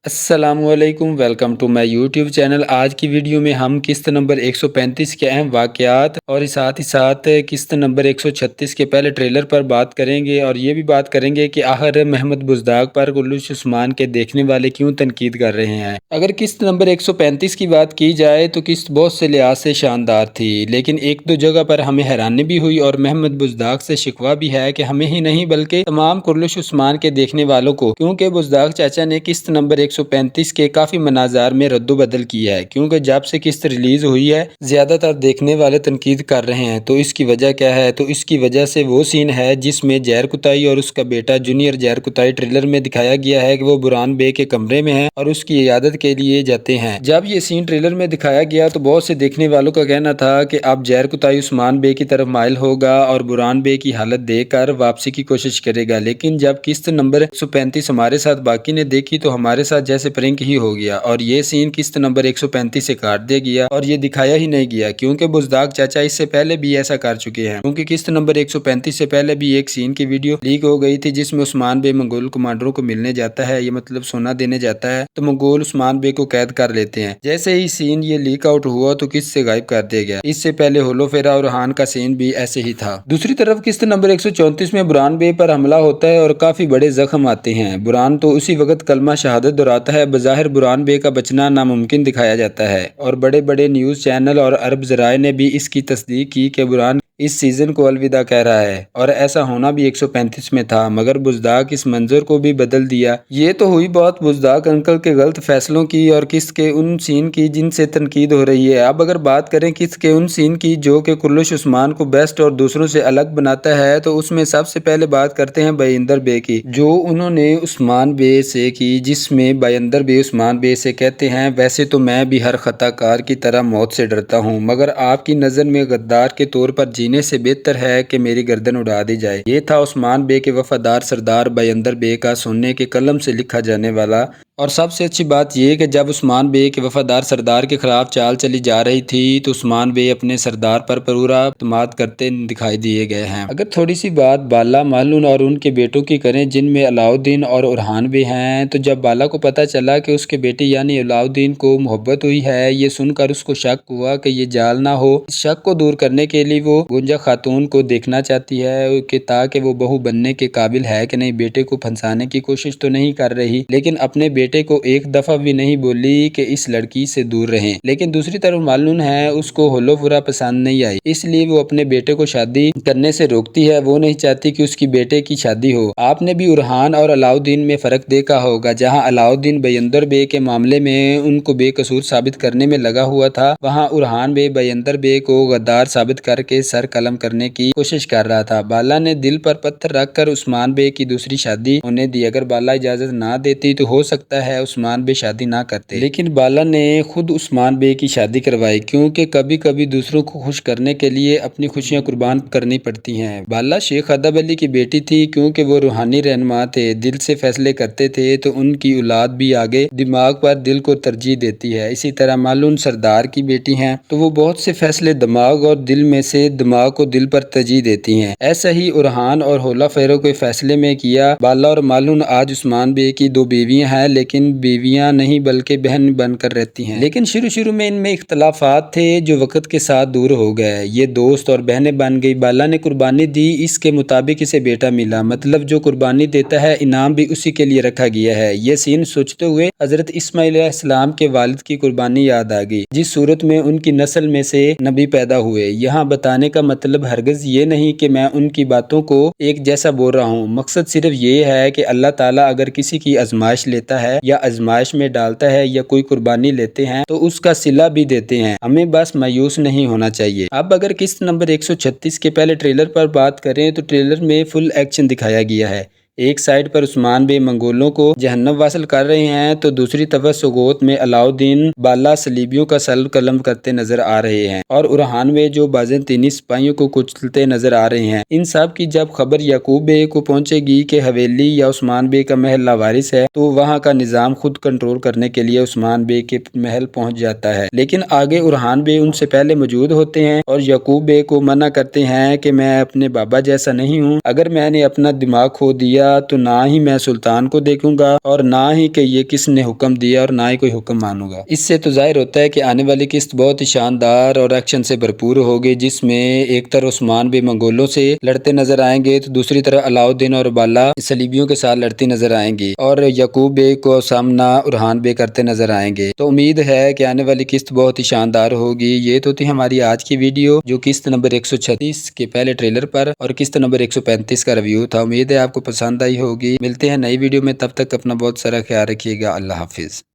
अस्सलामु अलैकुम, welcome to my YouTube channel. आज की वीडियो में हम किस्त नंबर 135 के अहम वाक़यात और साथ ही साथ किस्त नंबर 136 के पहले ट्रेलर पर बात करेंगे और ये भी बात करेंगे कि आखिर महमद बुज़दाग पर कुल्लुश उस्मान के देखने वाले क्यों तनकीद कर रहे हैं। अगर किस्त नंबर 135 की बात की जाए तो किस्त बहुत से लिहाज से शानदार थी, लेकिन एक दो जगह पर हमें हैरानी भी हुई और महमद बुज़दाग से शिकवा भी है कि हमें ही नहीं बल्कि तमाम कुल्लुश उस्मान के देखने वालों को, क्योंकि बुज़दाग चाचा ने किस्त नंबर 135 के काफ़ी मनाज़ार में रद्दो-बदल किया है। क्योंकि जब से किस्त रिलीज़ हुई है ज़्यादातर देखने वाले तनकीद कर रहे हैं। तो इसकी वजह क्या है? तो इसकी वजह से वो सीन है जिसमें ज़हर कुताई और उसका बेटा जूनियर ज़हर कुताई ट्रेलर में दिखाया गया है कि वो बुरहान बे के कमरे में हैं और उसकी इयादत के लिए जाते हैं। जब ये सीन ट्रेलर में दिखाया गया तो बहुत से देखने वालों का कहना था कि अब ज़हर कुताई उस्मान बे की तरफ माइल होगा और बुरहान बे की हालत देखकर वापसी की कोशिश करेगा। लेकिन जब किस्त नंबर 135 हमारे साथ बाकी ने देखी तो हमारे साथ जैसे प्रैंक ही हो गया और ये सीन किस्त नंबर 135 से काट दिया गया और ये दिखाया ही नहीं गया, क्योंकि बुज़दाग चाचा इससे पहले भी ऐसा कर चुके हैं। क्योंकि किस्त नंबर 135 से पहले भी एक सीन की वीडियो लीक हो गई थी जिसमें उस्मान बे मंगोल कमांडरों को मिलने जाता है, ये मतलब सोना देने जाता है, तो मंगोल उस्मान बे को कैद कर लेते हैं। जैसे ही सीन ये लीक आउट हुआ तो किस्त से गायब कर दिया गया। इससे पहले होलोफेरा और हान का सीन भी ऐसे ही था। दूसरी तरफ किस्त नंबर 134 में बुरहान बे पर हमला होता है और काफी बड़े जख्म आते हैं। बुरहान तो उसी वक्त कलमा शहादत दोहराता है। बज़ाहिर बुरहान बे का बचना नामुमकिन दिखाया जाता है और बड़े बड़े न्यूज़ चैनल और अरब ज़राए ने भी इसकी तस्दीक की कि बुरहान इस सीज़न को अलविदा कह रहा है और ऐसा होना भी 135 में था, मगर बुज़दाग इस मंजर को भी बदल दिया। ये तो हुई बात बुज़दाग अंकल के गलत फैसलों की और किस्त के उन सीन की जिनसे तनकीद हो रही है। अब अगर बात करें किस्त के उन सीन की जो कि कुल्लुश उस्मान को बेस्ट और दूसरों से अलग बनाता है, तो उसमें सबसे पहले बात करते हैं बाइंदर बे की, जो उन्होंने उस्मान बे से की, जिसमें बाइंदर बे उस्मान बे से कहते हैं, वैसे तो मैं भी हर खताकार की तरह मौत से डरता हूँ, मगर आपकी नज़र में गद्दार के तौर पर जीने से बेहतर है कि मेरी गर्दन उड़ा दी जाए। ये था उस्मान बे के वफादार सरदार बाइंदर बे का सोने के कलम से लिखा जाने वाला। और सबसे अच्छी बात यह कि जब उस्मान बे के वफादार सरदार के खिलाफ चाल चली जा रही थी तो उस्मान बे अपने सरदार पर पूरा एतमाद करते दिखाई दिए गए हैं। अगर थोड़ी सी बात बाला मालून और उनके बेटों की करें जिनमें अलाउद्दीन और उरहान बे हैं, तो जब बाला को पता चला कि उसके बेटे यानी अलाउद्दीन को मोहब्बत हुई है, ये सुनकर उसको शक हुआ कि ये जाल ना हो। इस शक को दूर करने के लिए वो गुंजा खातून को देखना चाहती है कि ताकि वो बहू बनने के काबिल है कि नहीं। बेटे को फंसाने की कोशिश तो नहीं कर रही, लेकिन अपने बेटे को एक दफा भी नहीं बोली कि इस लड़की से दूर रहें। लेकिन दूसरी तरफ मालून है उसको होलोफुरा पसंद नहीं आई, इसलिए वो अपने बेटे को शादी करने से रोकती है। वो नहीं चाहती कि उसकी बेटे की शादी हो। आपने भी उरहान और अलाउद्दीन में फर्क देखा होगा। जहां अलाउद्दीन बाइंदर बे के मामले में उनको बेकसूर साबित करने में लगा हुआ था, वहां उरहान बे बाइंदर बे को गद्दार साबित करके सर कलम करने की कोशिश कर रहा था। बाला ने दिल पर पत्थर रखकर उस्मान बे की दूसरी शादी होने दी। अगर बाला इजाजत ना देती तो हो सकता है उस्मान बे शादी ना करते, लेकिन बाला ने खुद उस्मान बे की शादी करवाई, क्योंकि कभी कभी दूसरों को खुश करने के लिए अपनी खुशियां कुर्बान करनी पड़ती हैं। बाला शेख अदब अली की बेटी थी, क्योंकि वो रूहानी रहनुमा थे, दिल से फैसले करते थे, तो उनकी औलाद भी आगे दिमाग पर दिल को तरजीह देती है। इसी तरह मालून सरदार की बेटी हैं, तो वो बहुत से फैसले दिमाग और दिल में से दिमाग को दिल पर तरजीह देती हैं। ऐसा ही उरहान और होला फेरो के फैसले में किया। बाला और मालून आज उस्मान बे की दो बीवियां हैं, लेकिन बीवियां नहीं बल्कि बहन बनकर रहती हैं। लेकिन शुरू में इनमें इख्तलाफात थे जो वक्त के साथ दूर हो गए। ये दोस्त और बहनें बन गई। बाला ने कुर्बानी दी, इसके मुताबिक इसे बेटा मिला, मतलब जो कुर्बानी देता है इनाम भी उसी के लिए रखा गया है। ये सीन सोचते हुए हजरत इस्माइल अलैहिस्सलाम के वालिद की कुर्बानी याद आ गई, जिस सूरत में उनकी नस्ल में से नबी पैदा हुए। यहाँ बताने का मतलब हरगिज ये नहीं कि मैं उनकी बातों को एक जैसा बोल रहा हूँ। मकसद सिर्फ ये है कि अल्लाह ताला अगर किसी की आजमाइश लेता है या आजमाइश में डालता है या कोई कुर्बानी लेते हैं तो उसका सिला भी देते हैं। हमें बस मायूस नहीं होना चाहिए। अब अगर किस्त नंबर 136 के पहले ट्रेलर पर बात करें तो ट्रेलर में फुल एक्शन दिखाया गया है। एक साइड पर उस्मान बे मंगोलों को जहन्नम वासिल कर रहे हैं, तो दूसरी तरफ सोगोत में अलाउद्दीन बाला सलीबियों का सल्ब कलम करते नजर आ रहे हैं और उरहान बे जो बाज़ंतीनी सिपाहियों को कुचलते नजर आ रहे हैं। इन सब की जब खबर याकूब बे को पहुंचेगी कि हवेली या उस्मान बे का महल लावारिस है, तो वहां का निजाम खुद कंट्रोल करने के लिए उस्मान बे के महल पहुंच जाता है। लेकिन आगे उरहान बे उनसे पहले मौजूद होते हैं और याकूब बे को मना करते हैं कि मैं अपने बाबा जैसा नहीं हूँ। अगर मैंने अपना दिमाग खो दिया گیا تو نہ ہی میں سلطان کو دیکھوں گا اور نہ ہی کہ یہ کس نے حکم دیا اور نہ ہی کوئی حکم مانوں گا۔ اس سے تو ظاہر ہوتا ہے کہ آنے والی قسط بہت ہی شاندار اور ایکشن سے بھرپور ہوگی، جس میں ایک طرف عثمان بے منگولوں سے لڑتے نظر آئیں گے تو دوسری طرف علاؤالدین اور بالا صلیبیوں کے ساتھ لڑتی نظر آئیں گی اور یعقوب بے کو سامنا ارحان بے کرتے نظر آئیں گے۔ تو امید ہے کہ آنے والی قسط بہت ہی شاندار ہوگی۔ یہ تو تھی ہماری آج کی ویڈیو جو قسط نمبر 136 کے پہلے ٹریلر پر اور قسط نمبر 135 کا ریویو تھا۔ امید ہے آپ کو پسند آئی ہوگی۔ ملتے ہیں نئی ویڈیو میں، تب تک اپنا بہت سارا خیال رکھیے گا۔ اللہ حافظ۔